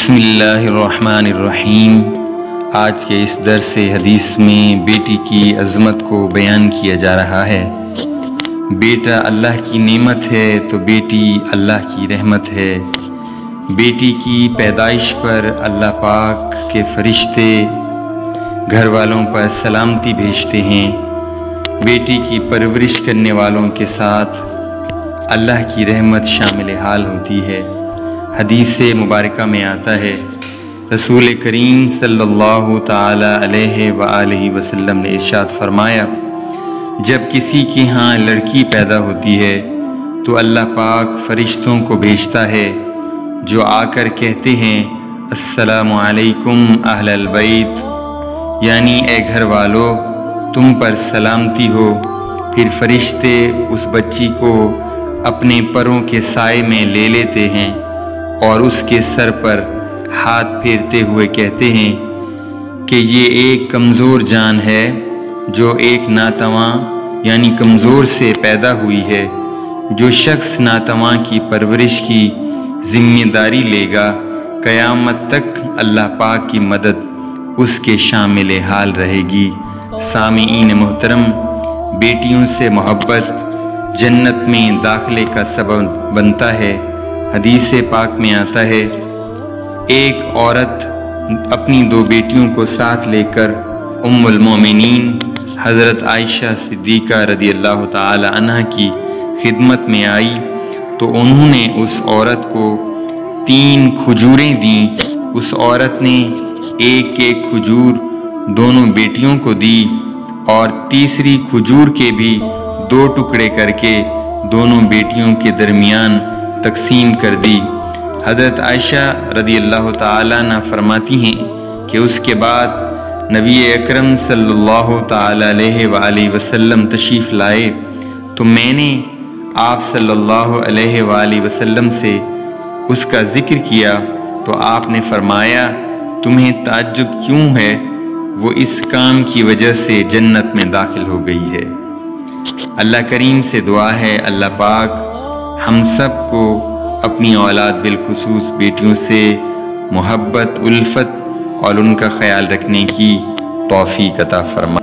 بسم اللہ الرحمن الرحیم۔ آج کے اس درس حدیث میں بیٹی کی عظمت کو بیان کیا جا رہا ہے۔ بیٹا اللہ کی نعمت ہے تو بیٹی اللہ کی رحمت ہے۔ بیٹی کی پیدائش پر اللہ پاک کے فرشتے گھر والوں پر سلامتی بھیجتے ہیں۔ بیٹی کی پرورش کرنے والوں کے ساتھ اللہ کی رحمت شامل حال ہوتی ہے۔ حدیث مبارکہ میں آتا ہے، رسول کریم صلی اللہ تعالی علیہ وآلہ وسلم نے ارشاد فرمایا، جب کسی کے ہاں لڑکی پیدا ہوتی ہے تو اللہ پاک فرشتوں کو بھیجتا ہے جو آ کر کہتے ہیں، السلام علیکم اہل البیت، یعنی اے گھر والو تم پر سلامتی ہو۔ پھر فرشتے اس بچی کو اپنے پروں کے سائے میں لے لیتے ہیں اور اس کے سر پر ہاتھ پھیرتے ہوئے کہتے ہیں کہ یہ ایک کمزور جان ہے جو ایک ناتواں یعنی کمزور سے پیدا ہوئی ہے۔ جو شخص ناتواں کی پرورش کی ذمہ داری لے گا، قیامت تک اللہ پاک کی مدد اس کے شامل حال رہے گی۔ سامعین محترم، بیٹیوں سے محبت جنت میں داخلے کا سبب بنتا ہے۔ حدیث پاک میں آتا ہے، ایک عورت اپنی دو بیٹیوں کو ساتھ لے کر ام المومنین حضرت عائشہ صدیقہ رضی اللہ تعالی عنہ کی خدمت میں آئی تو انہوں نے اس عورت کو 3 کھجوریں دیں۔ اس عورت نے ایک کھجور دونوں بیٹیوں کو دی اور تیسری کھجور کے بھی 2 ٹکڑے کر کے دونوں بیٹیوں کے درمیان تقسیم کر دی۔ حضرت عائشہ رضی اللہ تعالیٰ عنہ فرماتی ہیں کہ اس کے بعد نبی اکرم صلی اللہ تعالیٰ علیہ وآلہ وسلم تشریف لائے تو میں نے آپ صلی اللہ علیہ وآلہ وسلم سے اس کا ذکر کیا تو آپ نے فرمایا، تمہیں تعجب کیوں ہے؟ وہ اس کام کی وجہ سے جنت میں داخل ہو گئی ہے۔ اللہ کریم سے دعا ہے، اللہ پاک ہم سب کو اپنی اولاد بالخصوص بیٹیوں سے محبت، الفت اور ان کا خیال رکھنے کی توفیق عطا فرمائے۔